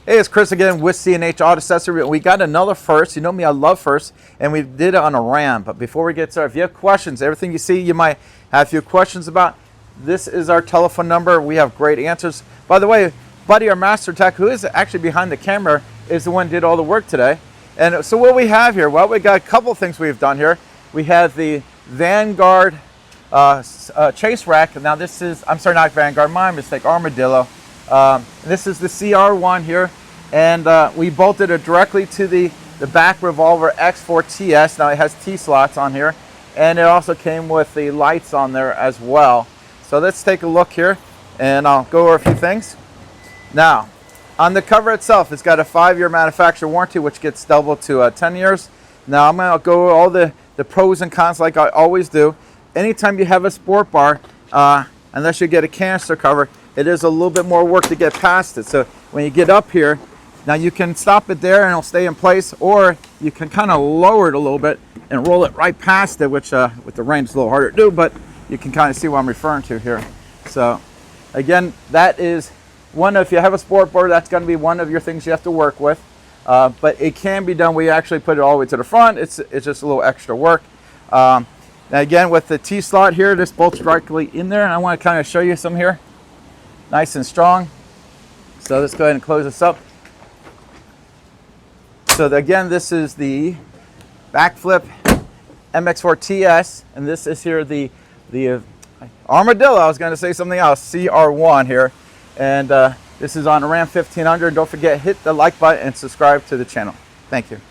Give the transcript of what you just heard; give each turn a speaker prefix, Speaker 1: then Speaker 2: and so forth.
Speaker 1: Hey, it's Chris again with C&H Auto Accessories. We got another first. You know me, I love first, and we did it on a Ram. But before we get started, if you have questions, everything you see, you might have a few questions about. This is our telephone number. We have great answers. By the way, Buddy, our master tech, who is actually behind the camera, is the one who did all the work today. And so what we have here, well, we got a couple things we've done here. We have the Vanguard chase rack. Now this is, I'm sorry, not Vanguard, my mistake, Armordilo. This is the CR1 here, and we bolted it directly to the Bak Revolver X4ts. Now it has T-slots on here, and it also came with the lights on there as well. So let's take a look here, and I'll go over a few things. Now, on the cover itself, it's got a 5-year manufacturer warranty, which gets doubled to 10 years. Now I'm going to go over all the pros and cons like I always do. Anytime you have a sport bar, unless you get a canister cover, it is a little bit more work to get past it. So when you get up here, now you can stop it there and it'll stay in place, or you can kind of lower it a little bit and roll it right past it, which with the range is a little harder to do, but you can kind of see what I'm referring to here. So again, that is one, if you have a sport bar, that's going to be one of your things you have to work with. But it can be done. We actually put it all the way to the front. It's just a little extra work. Now again, with the T-slot here, this bolts directly in there, and I want to kind of show you some here. Nice and strong. So let's go ahead and close this up. So again, this is the backflip MX4TS, and this is here the Armadillo. I was going to say something else, CR1 here, and this is on the Ram 1500. Don't forget, hit the like button and subscribe to the channel. Thank you.